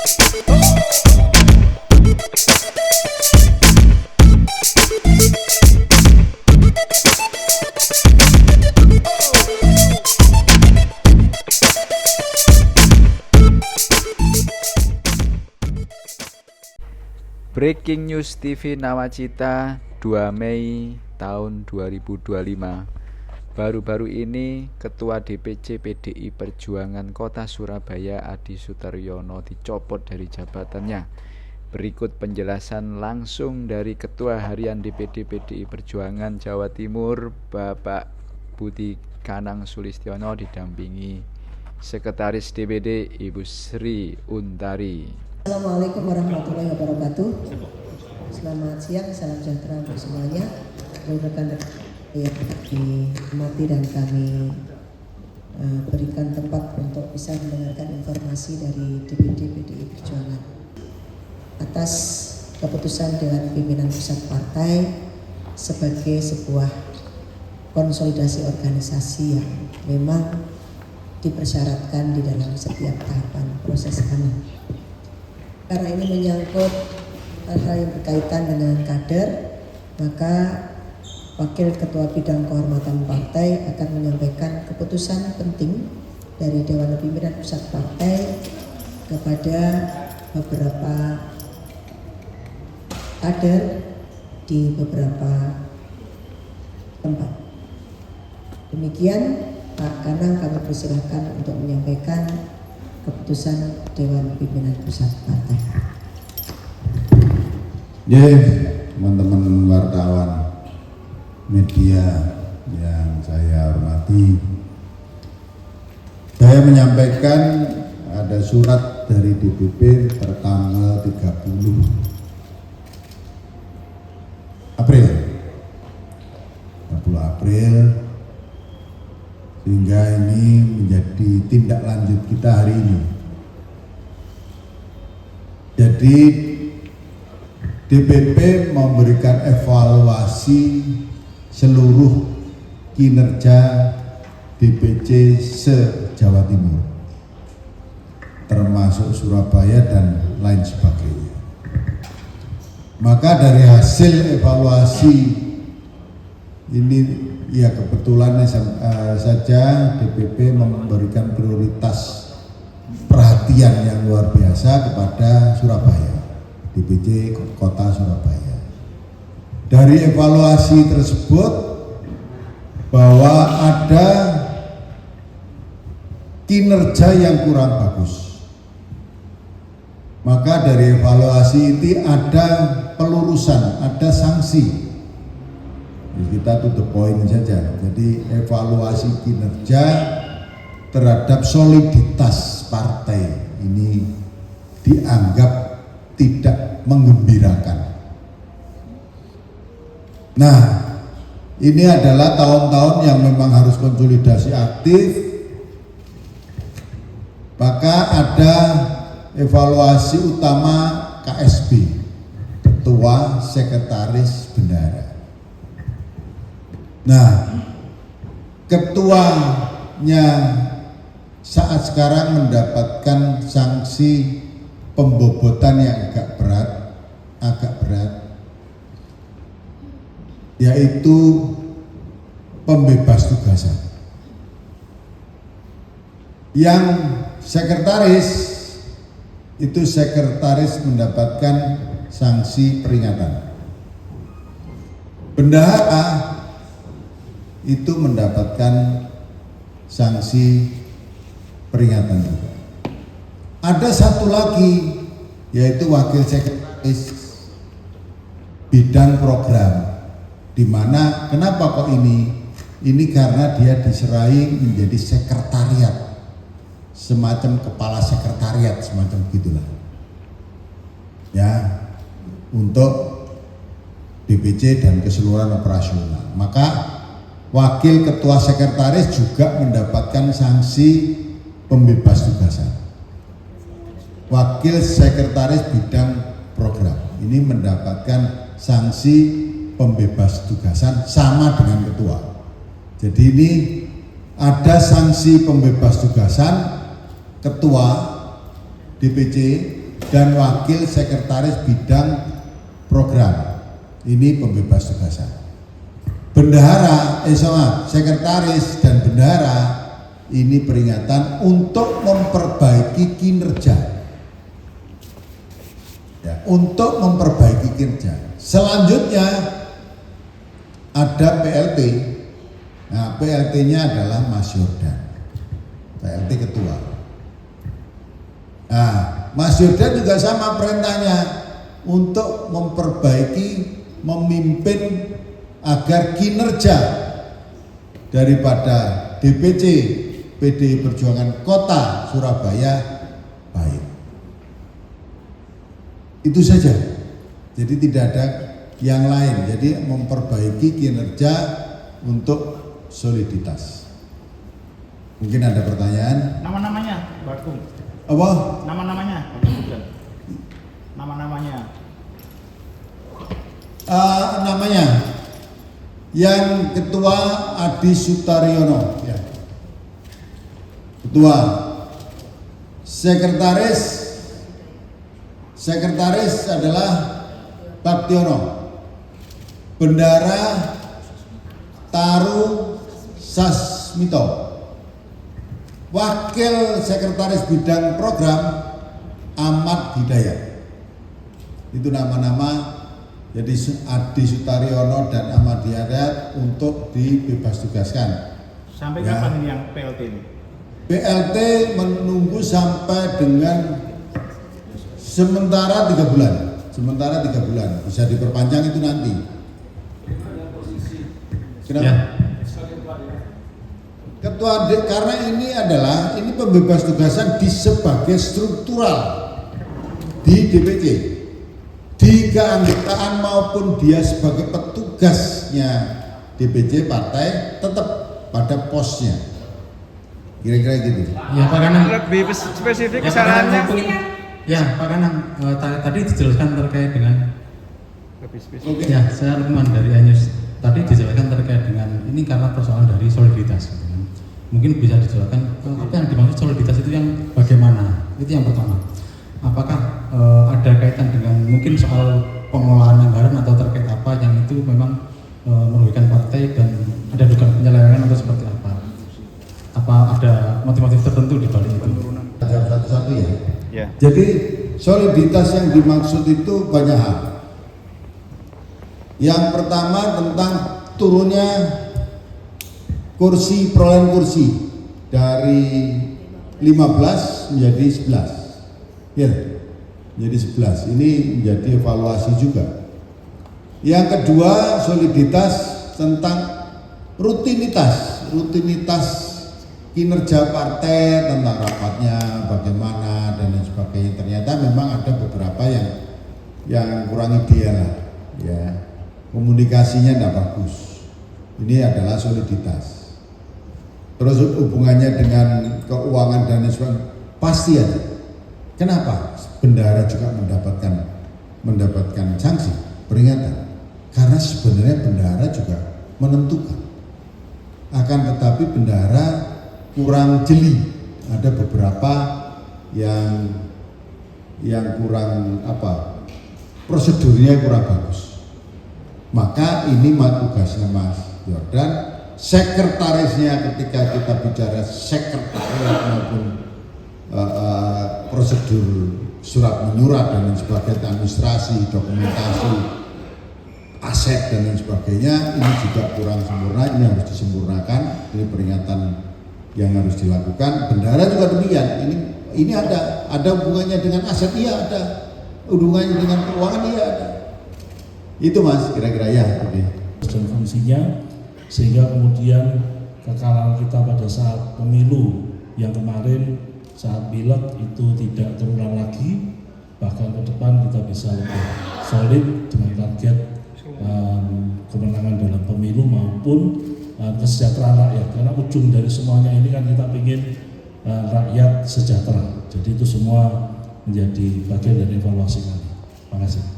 Breaking News TV Nawacita 2 Mei tahun 2025. Baru-baru ini Ketua DPC PDI Perjuangan Kota Surabaya Adi Sutaryono dicopot dari jabatannya. Berikut penjelasan langsung dari Ketua Harian DPD PDI Perjuangan Jawa Timur Bapak Budi Kanang Sulistiono didampingi Sekretaris DPD Ibu Sri Untari. Assalamualaikum warahmatullahi wabarakatuh. Selamat siang, salam sejahtera untuk semuanya. Rekan-rekan yang dihormati dan kami berikan tempat untuk bisa mendengarkan informasi dari DPD PDI Perjuangan atas keputusan Dewan Pimpinan Pusat Partai sebagai sebuah konsolidasi organisasi yang memang dipersyaratkan di dalam setiap tahapan proses kami. Karena ini menyangkut hal-hal yang berkaitan dengan kader, maka Wakil Ketua Bidang Kehormatan Partai akan menyampaikan keputusan penting dari Dewan Pimpinan Pusat Partai kepada beberapa kader di beberapa tempat. Demikian Pak Kanang, kami persilahkan untuk menyampaikan keputusan Dewan Pimpinan Pusat Partai. Teman-teman wartawan media yang saya hormati, saya menyampaikan ada surat dari DPP tertanggal 30 April sehingga ini menjadi tindak lanjut kita hari ini. Jadi DPP memberikan evaluasi seluruh kinerja DPC se-Jawa Timur, termasuk Surabaya dan lain sebagainya. Maka dari hasil evaluasi ini, ya kebetulan saja DPP memberikan prioritas perhatian yang luar biasa kepada Surabaya, DPC Kota Surabaya. Dari evaluasi tersebut bahwa ada kinerja yang kurang bagus. Maka dari evaluasi itu ada pelurusan, ada sanksi. Kita to the point saja. Jadi evaluasi kinerja terhadap soliditas partai ini dianggap tidak menggembirakan. Nah, ini adalah tahun-tahun yang memang harus konsolidasi aktif. Maka ada evaluasi utama KSB, Ketua Sekretaris Bendahara. Nah, ketuanya saat sekarang mendapatkan sanksi pembobotan yang agak berat, yaitu pembebas tugasan. Yang sekretaris itu mendapatkan sanksi peringatan. Bendahara itu mendapatkan sanksi peringatan juga. Ada satu lagi, yaitu wakil sekretaris bidang program, di mana kenapa kok ini karena dia diserai menjadi sekretariat, semacam kepala sekretariat, semacam gitulah ya, untuk DPC dan keseluruhan operasional. Maka wakil ketua sekretaris juga mendapatkan sanksi pembebas tugasan. Wakil sekretaris bidang program ini mendapatkan sanksi pembebas tugasan sama dengan ketua. Jadi ini ada sanksi pembebas tugasan ketua DPC dan wakil sekretaris bidang program. Ini pembebas tugasan. Sekretaris dan bendahara ini peringatan untuk memperbaiki kinerja. Ya, untuk memperbaiki kinerja. Selanjutnya ada PLT. Nah, PLT-nya adalah Mas Yordan. PLT ketua. Nah, Mas Yordan juga sama perintahnya untuk memperbaiki, memimpin agar kinerja daripada DPC PDI Perjuangan Kota Surabaya baik. Itu saja. Jadi tidak ada yang lain. Jadi memperbaiki kinerja untuk soliditas. Mungkin ada pertanyaan? Nama-namanya, Pak Agung. Apa? Nama-namanya, nama-namanya. Namanya yang ketua Adi Sutaryono, ya. Ketua. Sekretaris adalah Baktiono. Bendara Taru Sasmito. Wakil sekretaris bidang program Ahmad Hidayat. Itu nama-nama. Jadi Adi Sutaryono dan Ahmad Hidayat untuk dibebas tugaskan. Sampai ya. Kapan ini yang PLT ini? PLT menunggu sampai dengan sementara 3 bulan. Sementara 3 bulan. Bisa diperpanjang itu nanti. Kenapa? Ya. Ketua karena ini pembebas tugasan sebagai struktural di DPC, di keanggotaan maupun dia sebagai petugasnya DPC partai tetap pada posnya, kira-kira gitu. Ya Pak Kanang, Lebih spesifik ya, sarannya. Ya Pak Kanang, tadi dijelaskan terkait dengan Lebih spesifik. ya saya Lukman dari Anyus. Tadi dijelaskan terkait dengan ini karena persoalan dari soliditas. Gitu kan. Mungkin bisa dijelaskan apa yang dimaksud soliditas itu yang bagaimana? Itu yang pertama. Apakah ada kaitan dengan mungkin soal pengelolaan anggaran atau terkait apa yang itu memang merugikan partai dan ada dugaan penyelewengan atau seperti apa? Apa ada motif-motif tertentu di balik itu? Ada satu-satu ya. Ya. Jadi soliditas yang dimaksud itu banyak hal. Yang pertama tentang turunnya perolehan kursi dari 15 menjadi 11. Ya, jadi 11. Ini menjadi evaluasi juga. Yang kedua, soliditas tentang rutinitas kinerja partai, tentang rapatnya bagaimana dan lain sebagainya. Ternyata memang ada beberapa yang kurang ideal lah, ya. Komunikasinya tidak bagus. Ini adalah soliditas. Terus hubungannya dengan keuangan dan lain sebagainya pasti ada. Kenapa? Bendahara juga mendapatkan sanksi, peringatan. Karena sebenarnya bendahara juga menentukan. Akan tetapi bendahara kurang jeli. Ada beberapa yang kurang prosedurnya kurang bagus. Maka ini tugasnya Mas Yordan, sekretarisnya ketika kita bicara sekretariat maupun prosedur surat menyurat dan lain sebagainya, administrasi, dokumentasi, aset dan lain sebagainya, ini juga kurang sempurna, ini harus disempurnakan. Ini peringatan yang harus dilakukan. Bendahara juga demikian. Ini ada hubungannya dengan aset, iya ada. Hubungannya dengan keuangan, iya ada. Itu Mas, kira-kira ya. Dan fungsinya sehingga kemudian kekalahan kita pada saat pemilu yang kemarin saat pileg itu tidak terulang lagi, bahkan ke depan kita bisa lebih solid dengan target kemenangan dalam pemilu maupun kesejahteraan rakyat. Karena ujung dari semuanya ini kan kita ingin rakyat sejahtera. Jadi itu semua menjadi bagian dari evaluasi kami. Terima kasih.